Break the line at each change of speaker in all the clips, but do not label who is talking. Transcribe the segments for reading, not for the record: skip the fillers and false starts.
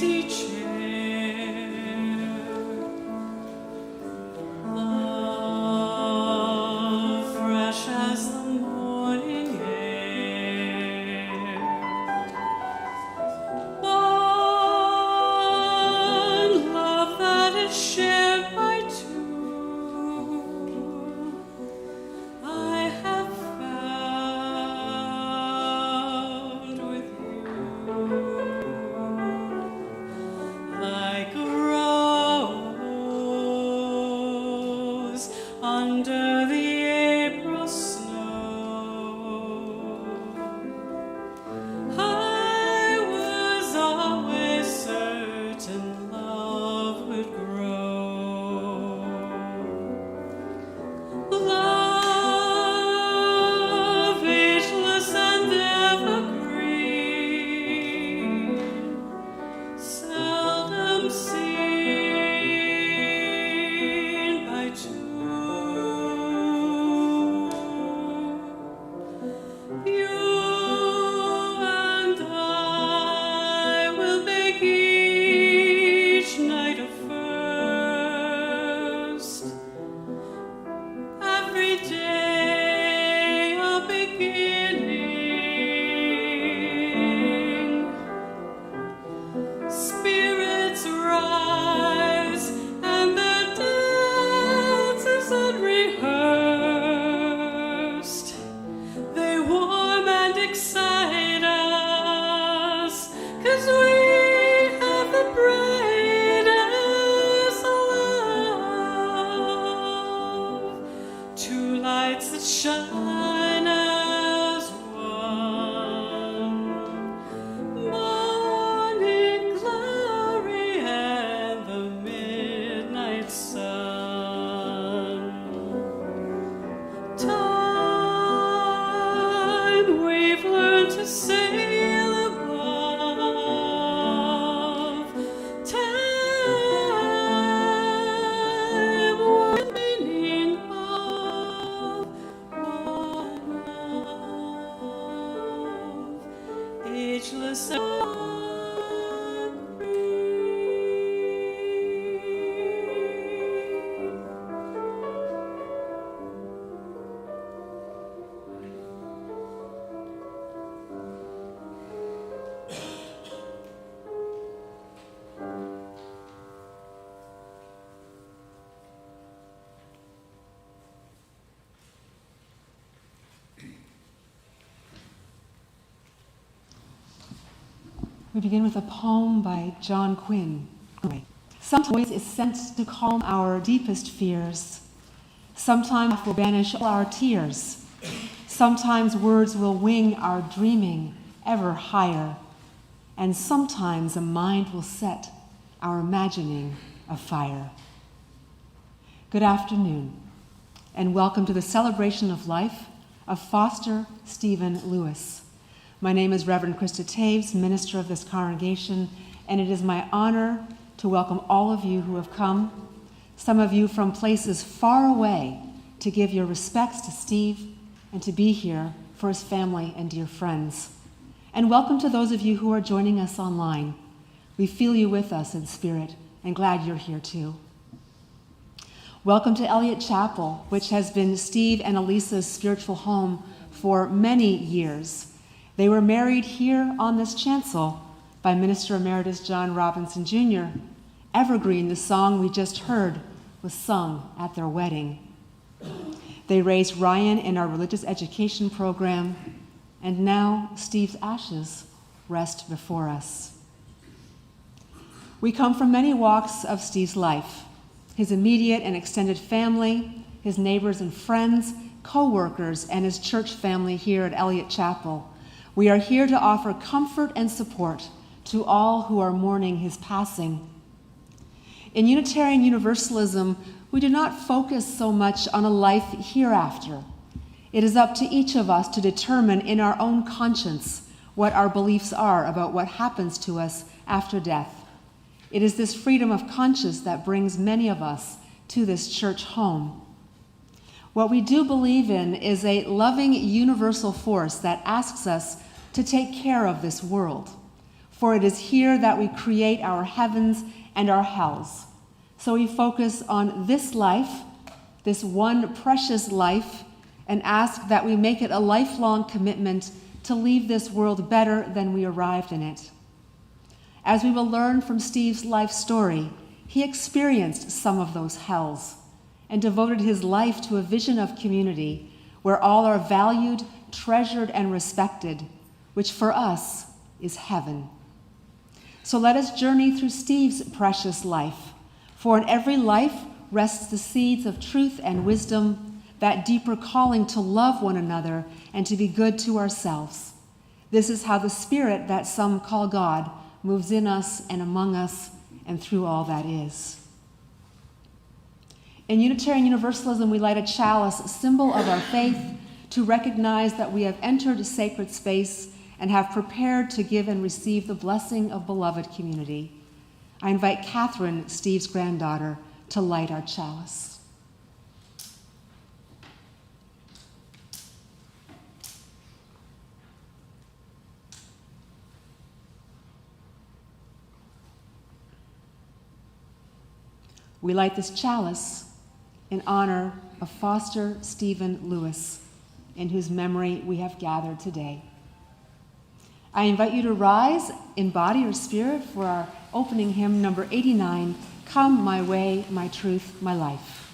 easy chair. Love fresh as the morning air. One love that is shared by two. I have found with you, like a rose under the April snow. I was always certain love would grow. Love, ageless and evergreen, seldom seen by two. You and I will make each night a first, every day a beginning. Spirits rise and the dance is unrehearsed. They warm and excite us, 'cause we have the brightest love. Two lights that shine as one. Morning glory and the midnight sun. Time we've learned to sail above. Time we're the meaning of one love, ageless and free.
We begin with a poem by John Quinn. Sometimes voice is sent to calm our deepest fears. Sometimes will banish all our tears. Sometimes words will wing our dreaming ever higher. And sometimes a mind will set our imagining afire. Good afternoon, and welcome to the celebration of life of Foster Stephen Lewis. My name is Reverend Krista Taves, minister of this congregation, and it is my honor to welcome all of you who have come, some of you from places far away, to give your respects to Steve and to be here for his family and dear friends. And welcome to those of you who are joining us online. We feel you with us in spirit and glad you're here too. Welcome to Eliot Chapel, which has been Steve and Elisa's spiritual home for many years. They were married here on this chancel by Minister Emeritus John Robinson Jr. Evergreen, the song we just heard, was sung at their wedding. They raised Ryan in our religious education program, and now Steve's ashes rest before us. We come from many walks of Steve's life: his immediate and extended family, his neighbors and friends, co-workers, and his church family here at Eliot Chapel. We are here to offer comfort and support to all who are mourning his passing. In Unitarian Universalism, we do not focus so much on a life hereafter. It is up to each of us to determine in our own conscience what our beliefs are about what happens to us after death. It is this freedom of conscience that brings many of us to this church home. What we do believe in is a loving universal force that asks us to take care of this world. For it is here that we create our heavens and our hells. So we focus on this life, this one precious life, and ask that we make it a lifelong commitment to leave this world better than we arrived in it. As we will learn from Steve's life story, he experienced some of those hells and devoted his life to a vision of community where all are valued, treasured, and respected, which for us is heaven. So let us journey through Steve's precious life, for in every life rests the seeds of truth and wisdom, that deeper calling to love one another and to be good to ourselves. This is how the Spirit that some call God moves in us and among us and through all that is. In Unitarian Universalism, we light a chalice, a symbol of our faith, to recognize that we have entered a sacred space and have prepared to give and receive the blessing of beloved community. I invite Catherine, Steve's granddaughter, to light our chalice. We light this chalice in honor of Foster Stephen Lewis, in whose memory we have gathered today. I invite you to rise in body or spirit for our opening hymn, number 89, Come My Way, My Truth, My Life.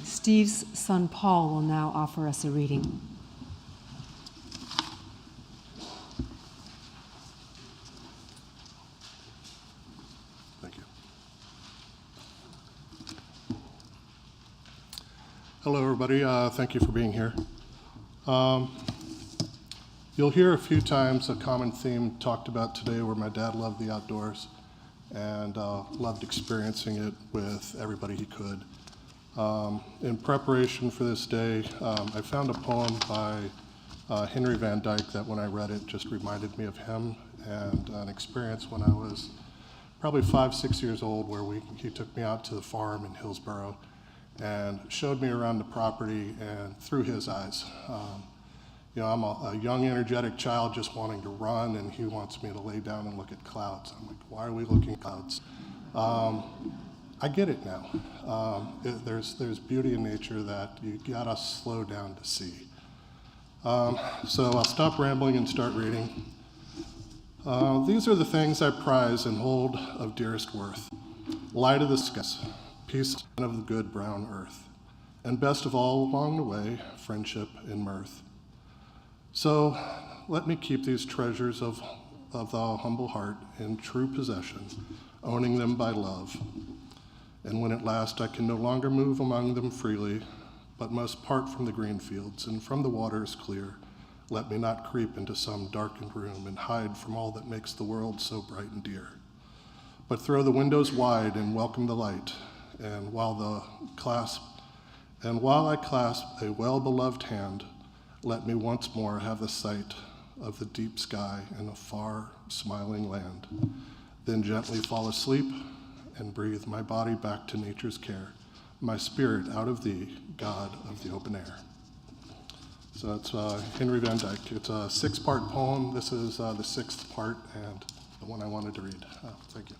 Steve's son Paul will now offer us a reading.
Thank you. Hello, everybody. Thank you for being here. You'll hear a few times a common theme talked about today where my dad loved the outdoors and loved experiencing it with everybody he could. In preparation for this day, I found a poem by Henry Van Dyke that when I read it just reminded me of him and an experience when I was probably 5, 6 years old where he took me out to the farm in Hillsboro and showed me around the property and through his eyes. I'm a young, energetic child just wanting to run, and he wants me to lay down and look at clouds. I'm like, why are we looking at clouds? I get it now. There's beauty in nature that you gotta slow down to see. So I'll stop rambling and start reading. These are the things I prize and hold of dearest worth: light of the skies, peace of the good brown earth, and best of all along the way, friendship and mirth. So let me keep these treasures of the humble heart in true possession, owning them by love. And when at last I can no longer move among them freely, but must part from the green fields and from the waters clear, Let me not creep into some darkened room and hide from all that makes the world so bright and dear. But throw the windows wide and welcome the light, and while I clasp a well-beloved hand, let me once more have the sight of the deep sky and a far smiling land. Then gently fall asleep and breathe my body back to nature's care, my spirit out of thee, God of the open air. So that's Henry Van Dyke. It's a 6-part poem. This is the 6th part and the one I wanted to read. Thank you.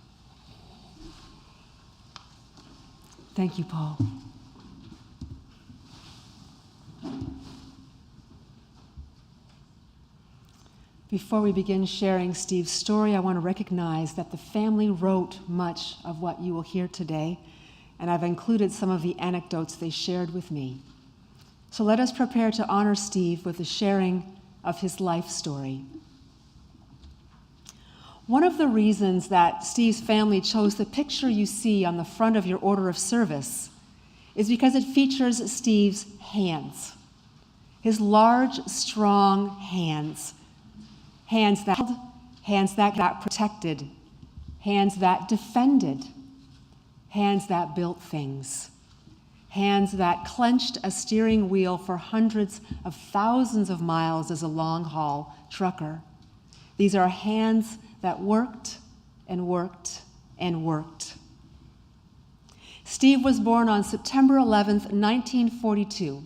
Thank you, Paul. Before we begin sharing Steve's story, I want to recognize that the family wrote much of what you will hear today, and I've included some of the anecdotes they shared with me. So let us prepare to honor Steve with the sharing of his life story. One of the reasons that Steve's family chose the picture you see on the front of your order of service is because it features Steve's hands, his large, strong hands. Hands that got protected, hands that defended, hands that built things, hands that clenched a steering wheel for hundreds of thousands of miles as a long-haul trucker. These are hands that worked and worked and worked. Steve was born on September 11th, 1942,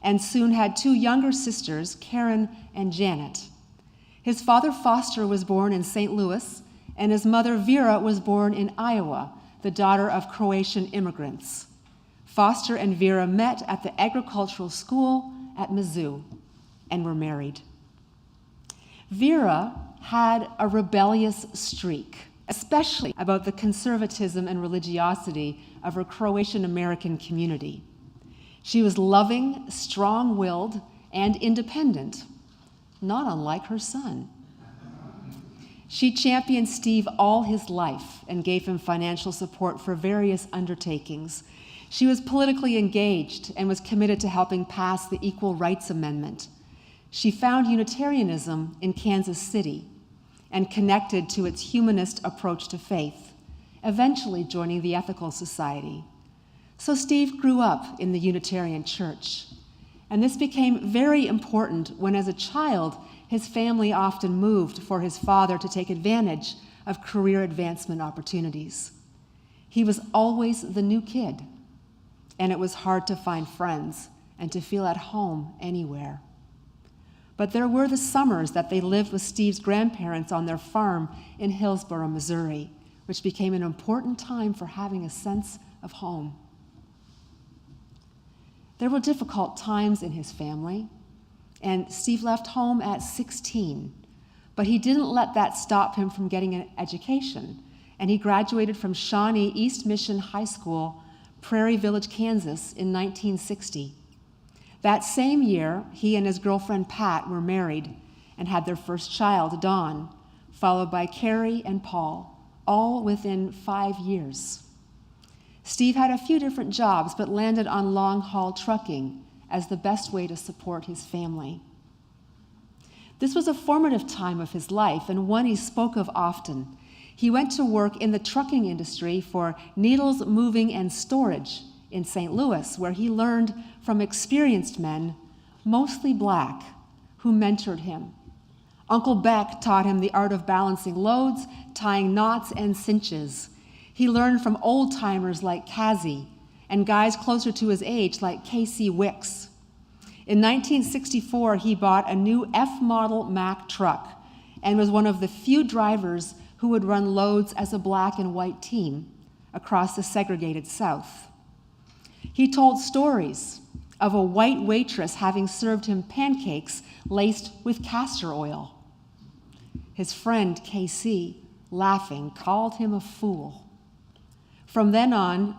and soon had 2 younger sisters, Karen and Janet. His father, Foster, was born in St. Louis, and his mother, Vera, was born in Iowa, the daughter of Croatian immigrants. Foster and Vera met at the agricultural school at Mizzou and were married. Vera had a rebellious streak, especially about the conservatism and religiosity of her Croatian American community. She was loving, strong-willed, and independent, not unlike her son. She championed Steve all his life and gave him financial support for various undertakings. She was politically engaged and was committed to helping pass the Equal Rights Amendment. She found Unitarianism in Kansas City and connected to its humanist approach to faith, eventually joining the Ethical Society. So Steve grew up in the Unitarian Church. And this became very important when, as a child, his family often moved for his father to take advantage of career advancement opportunities. He was always the new kid, and it was hard to find friends and to feel at home anywhere. But there were the summers that they lived with Steve's grandparents on their farm in Hillsboro, Missouri, which became an important time for having a sense of home. There were difficult times in his family, and Steve left home at 16, but he didn't let that stop him from getting an education, and he graduated from Shawnee East Mission High School, Prairie Village, Kansas, in 1960. That same year, he and his girlfriend Pat were married and had their first child, Dawn, followed by Carrie and Paul, all within 5 years. Steve had a few different jobs, but landed on long-haul trucking as the best way to support his family. This was a formative time of his life, and one he spoke of often. He went to work in the trucking industry for Needles Moving and Storage in St. Louis, where he learned from experienced men, mostly black, who mentored him. Uncle Beck taught him the art of balancing loads, tying knots and cinches. He learned from old-timers like Kazi and guys closer to his age like Casey Wicks. In 1964, he bought a new F-model Mack truck and was one of the few drivers who would run loads as a black and white team across the segregated South. He told stories of a white waitress having served him pancakes laced with castor oil. His friend, KC, laughing, called him a fool. From then on,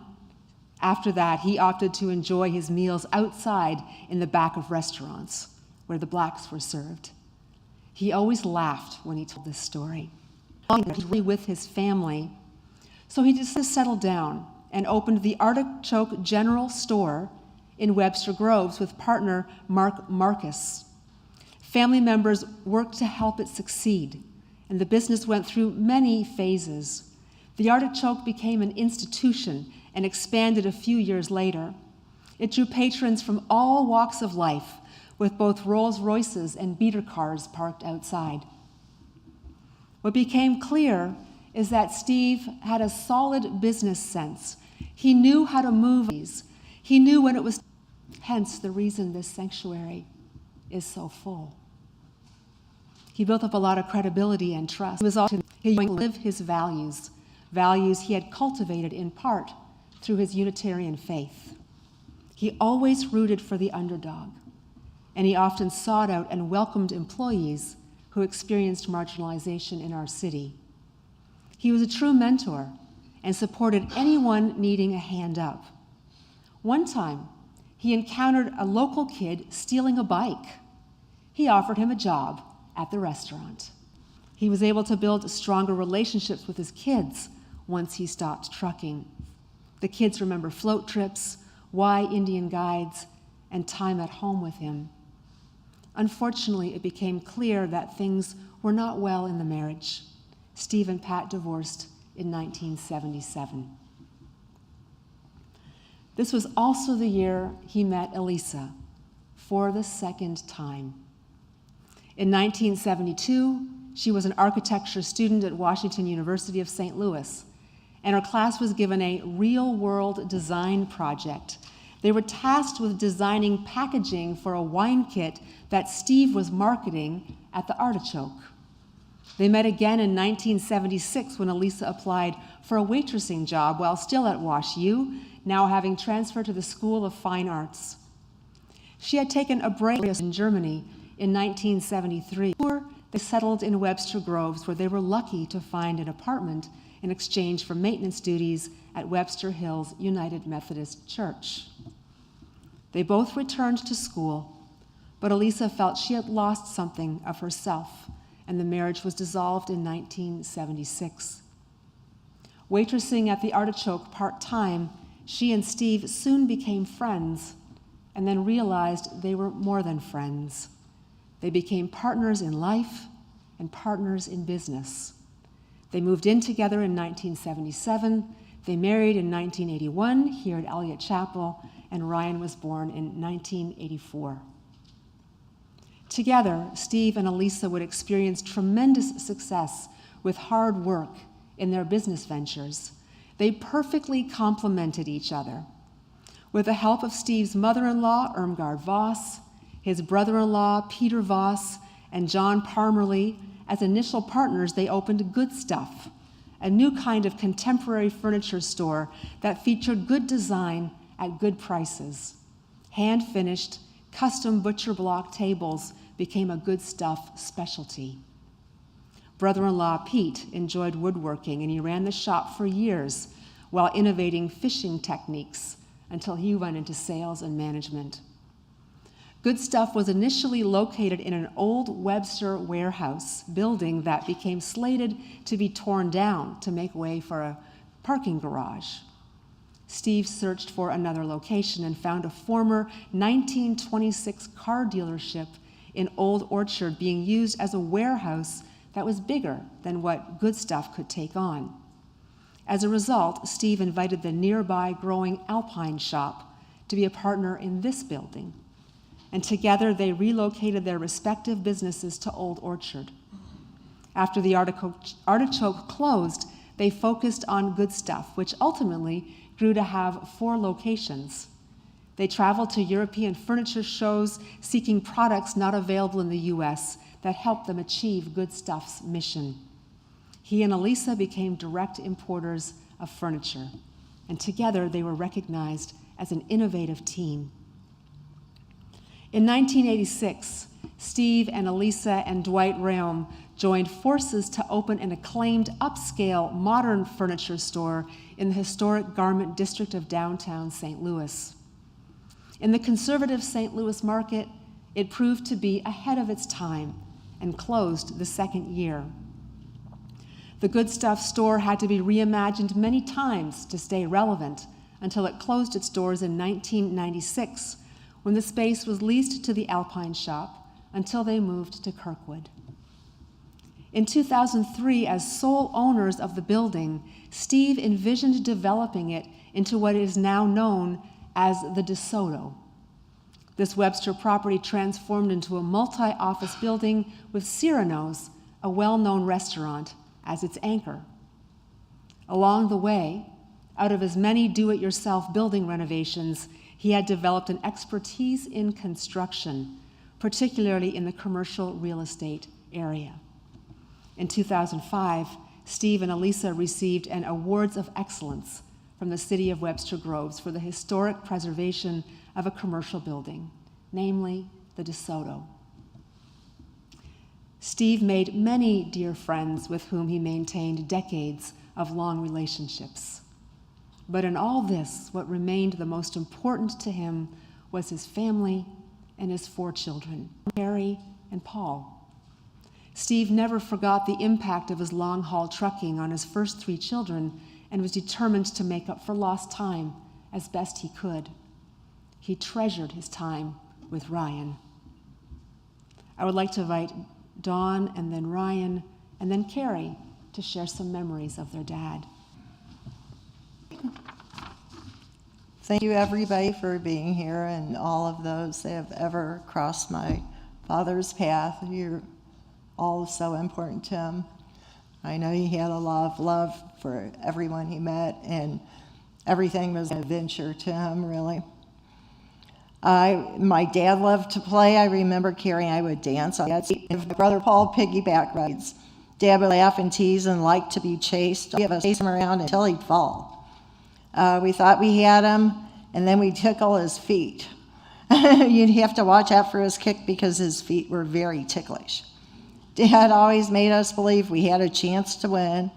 after that, he opted to enjoy his meals outside in the back of restaurants where the blacks were served. He always laughed when he told this story. He was with his family, so he just settled down and opened the Artichoke General Store in Webster Groves with partner Mark Marcus. Family members worked to help it succeed, and the business went through many phases. The Artichoke became an institution and expanded a few years later. It drew patrons from all walks of life, with both Rolls Royces and beater cars parked outside. What became clear is that Steve had a solid business sense. He knew how to move these. He knew when it was, hence the reason this sanctuary is so full. He built up a lot of credibility and trust. He was also going to live his values he had cultivated in part through his Unitarian faith. He always rooted for the underdog, and he often sought out and welcomed employees who experienced marginalization in our city. He was a true mentor and supported anyone needing a hand up. One time, he encountered a local kid stealing a bike. He offered him a job at the restaurant. He was able to build stronger relationships with his kids once he stopped trucking. The kids remember float trips, Y Indian guides, and time at home with him. Unfortunately, it became clear that things were not well in the marriage. Steve and Pat divorced in 1977. This was also the year he met Elisa for the second time. In 1972, she was an architecture student at Washington University of St. Louis, and her class was given a real-world design project. They were tasked with designing packaging for a wine kit that Steve was marketing at the Artichoke. They met again in 1976 when Elisa applied for a waitressing job while still at WashU, now having transferred to the School of Fine Arts. She had taken a break in Germany in 1973. They settled in Webster Groves, where they were lucky to find an apartment in exchange for maintenance duties at Webster Hills United Methodist Church. They both returned to school, but Elisa felt she had lost something of herself, and the marriage was dissolved in 1976. Waitressing at the Artichoke part-time, she and Steve soon became friends, and then realized they were more than friends. They became partners in life and partners in business. They moved in together in 1977. They married in 1981 here at Eliot Chapel, and Ryan was born in 1984. Together, Steve and Elisa would experience tremendous success with hard work in their business ventures. They perfectly complemented each other. With the help of Steve's mother-in-law, Irmgard Voss, his brother-in-law, Peter Voss, and John Parmerly, as initial partners, they opened Good Stuff, a new kind of contemporary furniture store that featured good design at good prices. Hand-finished, custom butcher block tables became a Good Stuff specialty. Brother-in-law Pete enjoyed woodworking, and he ran the shop for years while innovating fishing techniques until he went into sales and management. Good Stuff was initially located in an old Webster warehouse building that became slated to be torn down to make way for a parking garage. Steve searched for another location and found a former 1926 car dealership in Old Orchard being used as a warehouse that was bigger than what Good Stuff could take on. As a result, Steve invited the nearby growing Alpine shop to be a partner in this building, and together they relocated their respective businesses to Old Orchard. After the Artichoke closed, they focused on Good Stuff, which ultimately grew to have 4 locations. They traveled to European furniture shows seeking products not available in the US that helped them achieve Good Stuff's mission. He and Elisa became direct importers of furniture, and together they were recognized as an innovative team. In 1986, Steve and Elisa and Dwight Raume joined forces to open an acclaimed upscale modern furniture store in the historic garment district of downtown St. Louis. In the conservative St. Louis market, it proved to be ahead of its time and closed the second year. The Good Stuff store had to be reimagined many times to stay relevant until it closed its doors in 1996, when the space was leased to the Alpine shop, until they moved to Kirkwood. In 2003, as sole owners of the building, Steve envisioned developing it into what is now known as the DeSoto. This Webster property transformed into a multi-office building with Cyrano's, a well-known restaurant, as its anchor. Along the way, out of his many do-it-yourself building renovations, he had developed an expertise in construction, particularly in the commercial real estate area. In 2005, Steve and Elisa received an Awards of Excellence from the City of Webster Groves for the historic preservation of a commercial building, namely the DeSoto. Steve made many dear friends with whom he maintained decades of long relationships. But in all this, what remained the most important to him was his family and his 4 children, Mary and Paul. Steve never forgot the impact of his long-haul trucking on his first 3 children and was determined to make up for lost time as best he could. He treasured his time with Ryan. I would like to invite Dawn and then Ryan and then Carrie to share some memories of their dad.
Thank you, everybody, for being here, and all of those that have ever crossed my father's path. You're all so important to him. I know he had a lot of love for everyone he met, and everything was an adventure to him, really. My dad loved to play. I remember Carrie and I would dance on my brother Paul piggyback rides. Dad would laugh and tease and like to be chased. We would chase him around until he'd fall. We thought we had him, and then we'd tickle his feet. You'd have to watch out for his kick because his feet were very ticklish. Dad always made us believe we had a chance to win,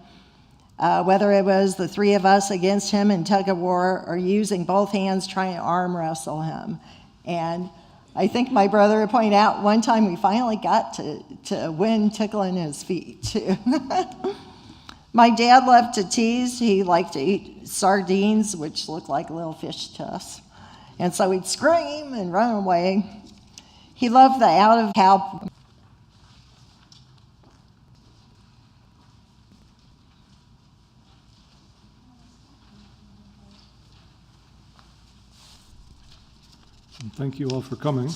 whether it was the 3 of us against him in tug-of-war or using both hands trying to arm wrestle him. And I think my brother would point out one time we finally got to win tickling his feet, too. My dad loved to tease. He liked to eat sardines, which looked like little fish to us. And so he'd scream and run away. He loved the out-of-cow.
Thank you all for coming.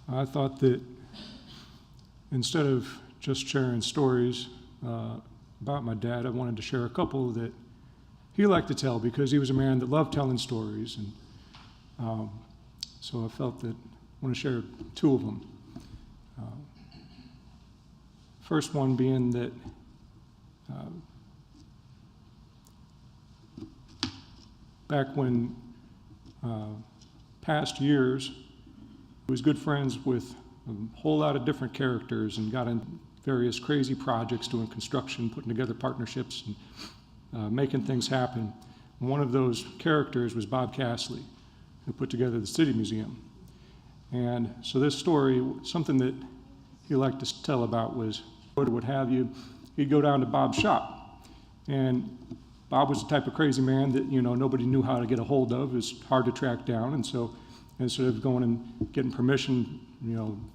I thought that instead of just sharing stories about my dad, I wanted to share a couple that he liked to tell because he was a man that loved telling stories. And so I felt that I want to share 2 of them. First one being that back when past years, he was good friends with a whole lot of different characters and got in various crazy projects, doing construction, putting together partnerships, and making things happen. And one of those characters was Bob Castley, who put together the City Museum. And so this story, something that he liked to tell about was, what have you, he'd go down to Bob's shop. And Bob was the type of crazy man that, nobody knew how to get a hold of. It was hard to track down. And so instead of going and getting permission,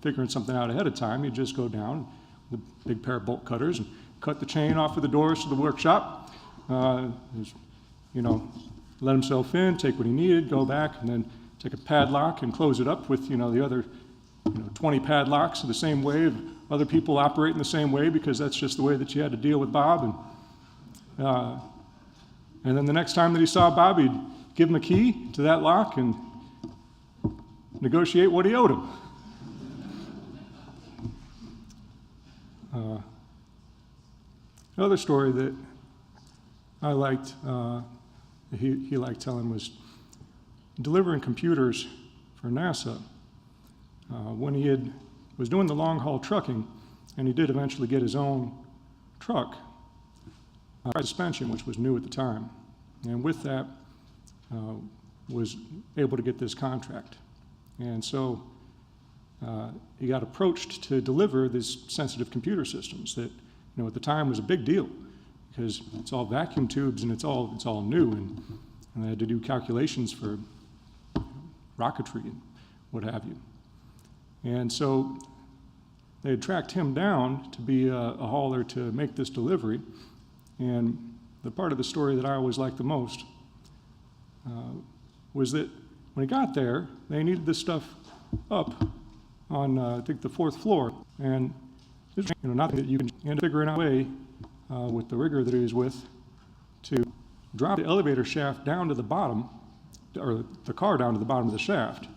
figuring something out ahead of time, you'd just go down with a big pair of bolt cutters and cut the chain off of the doors to the workshop. Let himself in, take what he needed, go back, and then take a padlock and close it up with, the other 20 padlocks the same way, of other people operating the same way, because that's just the way that you had to deal with Bob. And then the next time that he saw Bob, he'd give him a key to that lock and negotiate what he owed him. Another story that I liked, he liked telling, was delivering computers for NASA. When he was doing the long-haul trucking, and he did eventually get his own truck, suspension, which was new at the time. And with that, was able to get this contract. And so he got approached to deliver these sensitive computer systems that, at the time was a big deal because it's all vacuum tubes and it's all new, and they had to do calculations for rocketry and what have you. And so they had tracked him down to be a hauler to make this delivery. And the part of the story that I always liked the most was that when he got there, they needed this stuff up on, I think, the 4th floor. And this was, not that you can end up figuring out a way with the rigger that he was with to drop the elevator shaft down to the bottom, or the car down to the bottom of the shaft,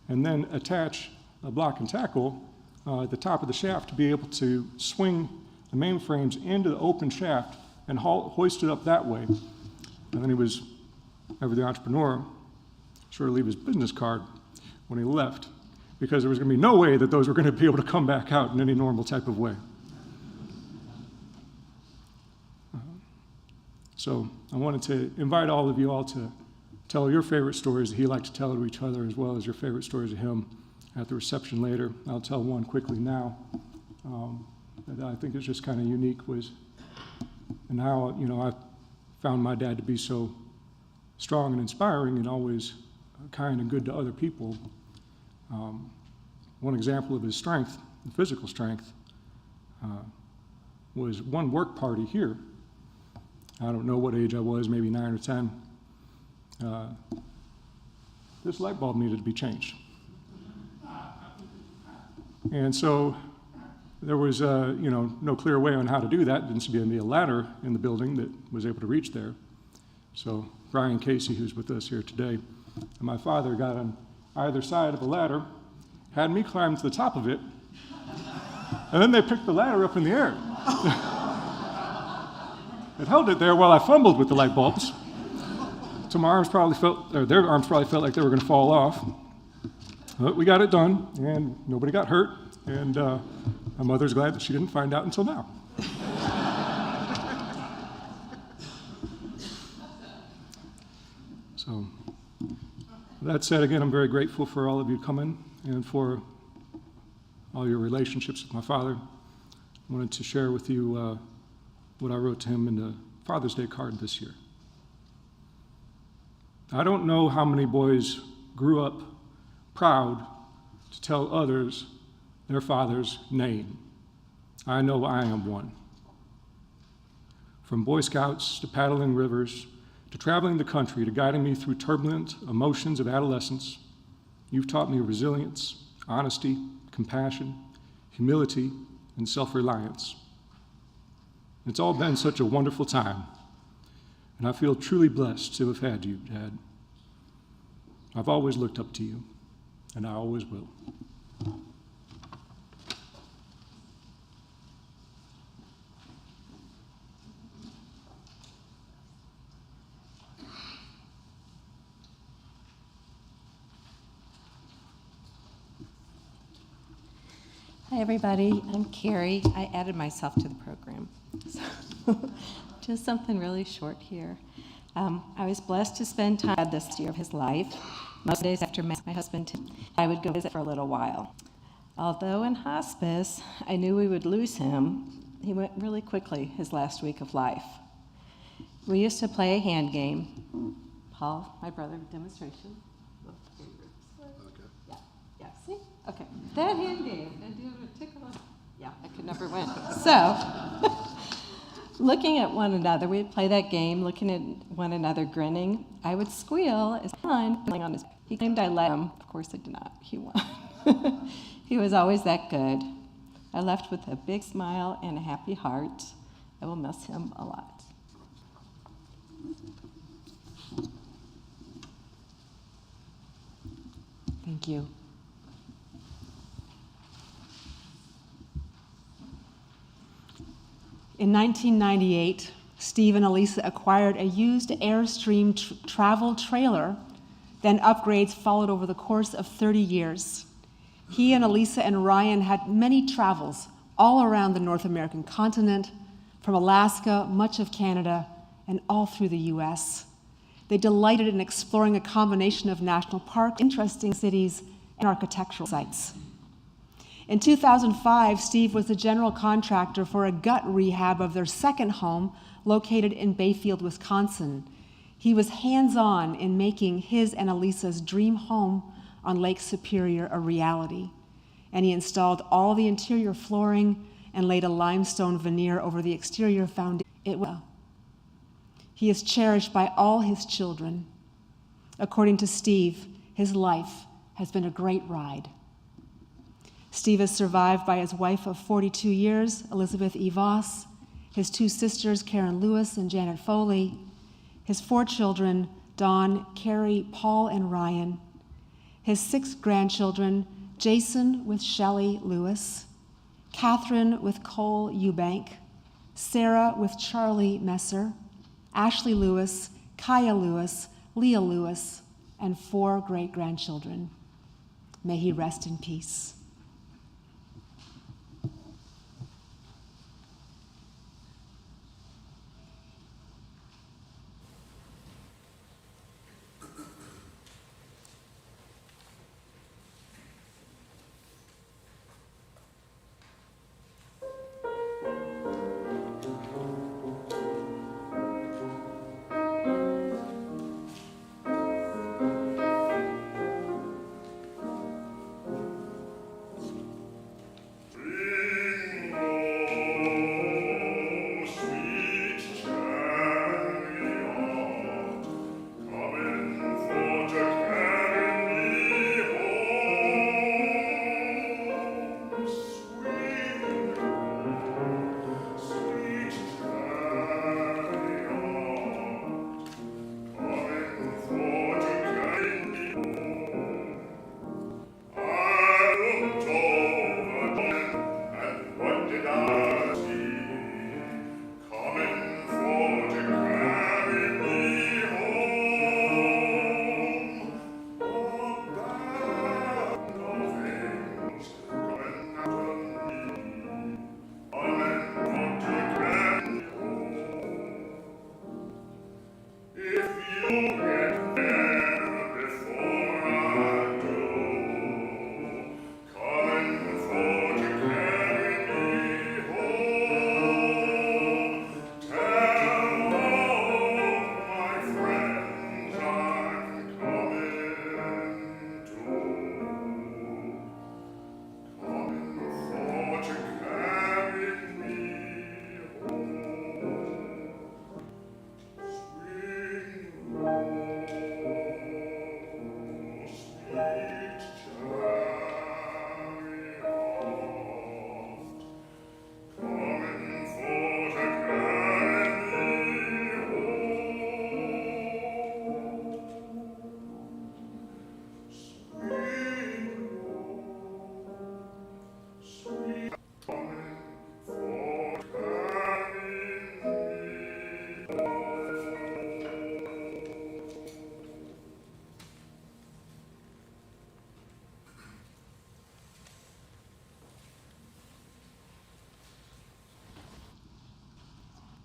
and then attach a block and tackle at the top of the shaft to be able to swing the mainframes into the open shaft and hoist it up that way. And then he was, ever the entrepreneur, sure to leave his business card when he left, because there was going to be no way that those were going to be able to come back out in any normal type of way. So I wanted to invite all of you all to tell your favorite stories that he liked to tell to each other, as well as your favorite stories of him at the reception later. I'll tell one quickly now that I think is just kind of unique, and how, I found my dad to be so strong and inspiring and always kind and good to other people. One example of his strength, physical strength, was one work party here. I don't know what age I was, maybe 9 or 10. This light bulb needed to be changed. And so there was, no clear way on how to do that. There didn't seem to be a ladder in the building that was able to reach there. So Brian Casey, who's with us here today, and my father got on either side of the ladder, had me climb to the top of it, and then they picked the ladder up in the air. It held it there while I fumbled with the light bulbs. So my arms probably their arms probably felt like they were going to fall off. But we got it done, and nobody got hurt, and my mother's glad that she didn't find out until now. So, that said, again, I'm very grateful for all of you coming and for all your relationships with my father. I wanted to share with you what I wrote to him in the Father's Day card this year. I don't know how many boys grew up proud to tell others their father's name. I know I am one. From Boy Scouts to paddling rivers to traveling the country to guiding me through turbulent emotions of adolescence, you've taught me resilience, honesty, compassion, humility, and self-reliance. It's all been such a wonderful time, and I feel truly blessed to have had you, Dad. I've always looked up to you, and I always will.
Hi, everybody. I'm Carrie. I added myself to the program. So, just something really short here. I was blessed to spend time this year of his life. Most days after my husband, I would go visit for a little while. Although in hospice, I knew we would lose him. He went really quickly his last week of life. We used to play a hand game. Paul, my brother, demonstration. Yeah, see? Okay. That hand game. And do a tickle. Yeah, I could never win. So, looking at one another, we'd play that game, looking at one another, grinning. I would squeal as fun on his. He claimed I let him. Of course I did not. He won. He was always that good. I left with a big smile and a happy heart. I will miss him a lot.
Thank you. In 1998, Steve and Elisa acquired a used Airstream travel trailer. Then upgrades followed over the course of 30 years. He and Elisa and Ryan had many travels all around the North American continent, from Alaska, much of Canada, and all through the US. They delighted in exploring a combination of national parks, interesting cities, and architectural sites. In 2005, Steve was the general contractor for a gut rehab of their second home located in Bayfield, Wisconsin. He was hands-on in making his and Elisa's dream home on Lake Superior a reality. and he installed all the interior flooring and laid a limestone veneer over the exterior foundation. He is cherished by all his children. According to Steve, his life has been a great ride. Steve is survived by his wife of 42 years, Elizabeth E. Voss, his two sisters, Karen Lewis and Janet Foley, his 4 children, Dawn, Carrie, Paul, and Ryan, his 6 grandchildren, Jason with Shelley Lewis, Catherine with Cole Eubank, Sarah with Charlie Messer, Ashley Lewis, Kaya Lewis, Leah Lewis, and 4 great-grandchildren. May he rest in peace.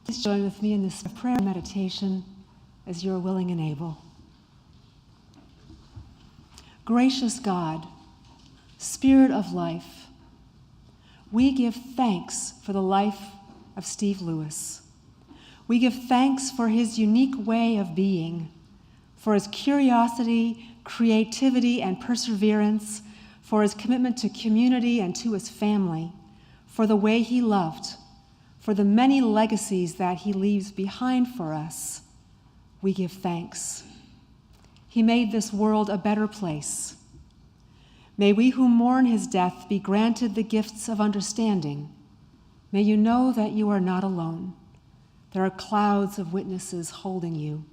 Please join with me in this prayer and meditation as you are willing and able. Gracious God, Spirit of life, we give thanks for the life of Steve Lewis. We give thanks for his unique way of being, for his curiosity, creativity, and perseverance, for his commitment to community and to his family, for the way he loved, for the many legacies that he leaves behind for us. We give thanks. He made this world a better place. May we who mourn his death be granted the gifts of understanding. May you know that you are not alone. There are clouds of witnesses holding you.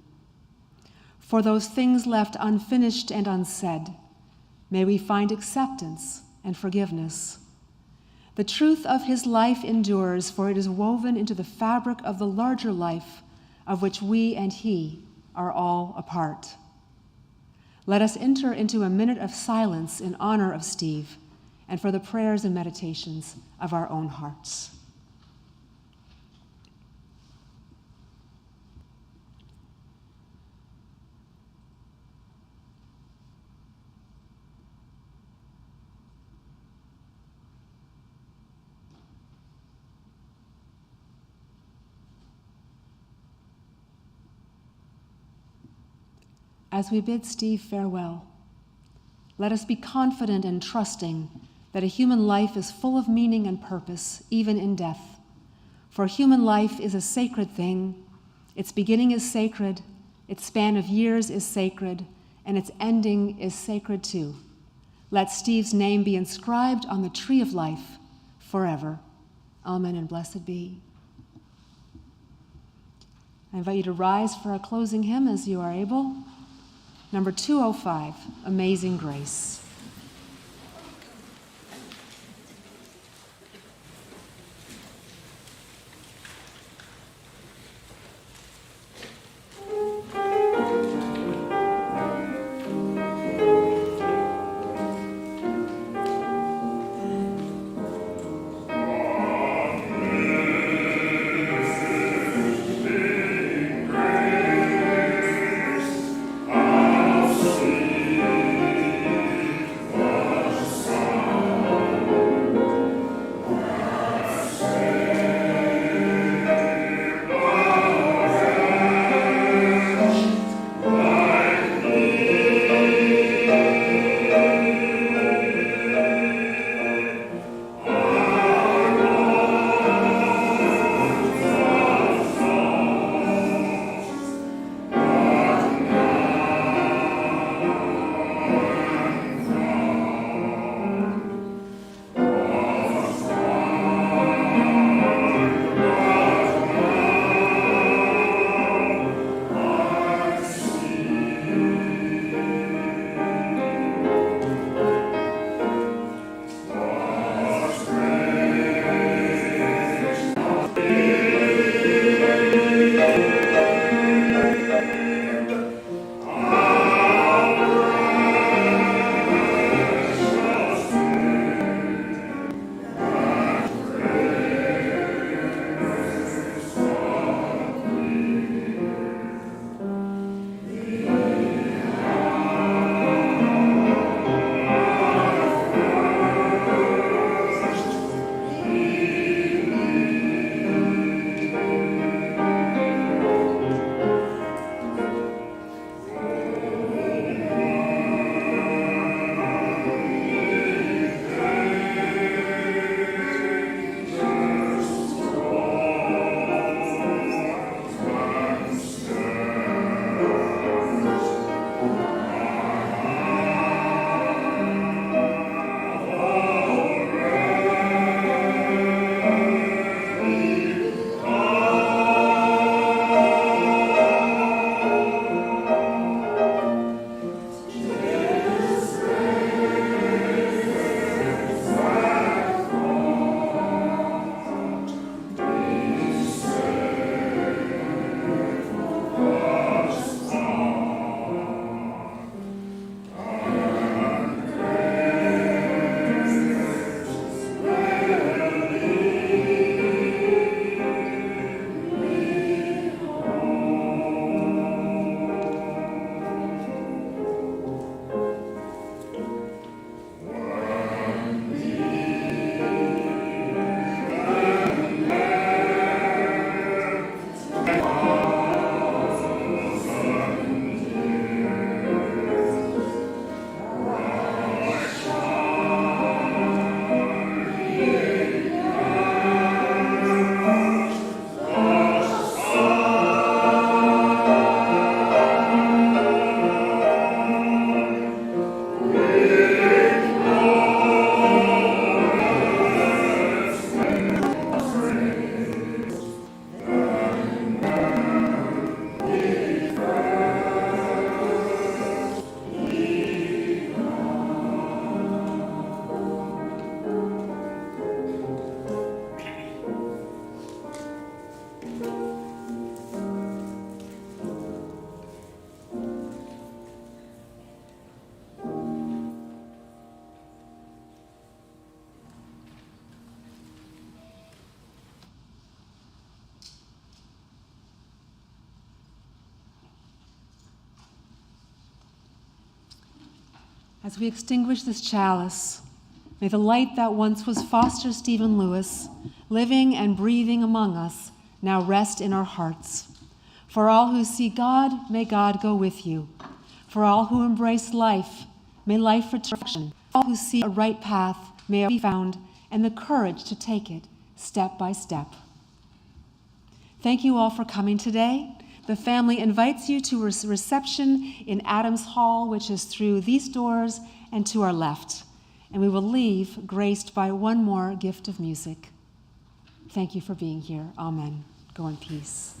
For those things left unfinished and unsaid, may we find acceptance and forgiveness. The truth of his life endures, for it is woven into the fabric of the larger life of which we and he are all a part. Let us enter into a minute of silence in honor of Steve and for the prayers and meditations of our own hearts. As we bid Steve farewell, let us be confident and trusting that a human life is full of meaning and purpose, even in death. For human life is a sacred thing. Its beginning is sacred, its span of years is sacred, and its ending is sacred too. Let Steve's name be inscribed on the tree of life forever. Amen and blessed be. I invite you to rise for our closing hymn as you are able. Number 205, Amazing Grace. As we extinguish this chalice, may the light that once was Foster Stephen Lewis, living and breathing among us, now rest in our hearts. For all who see God, may God go with you. For all who embrace life, may life return. For all who see a right path, may be found and the courage to take it step by step. Thank you all for coming today. The family invites you to a reception in Adams Hall, which is through these doors and to our left. And we will leave graced by one more gift of music. Thank you for being here. Amen. Go in peace.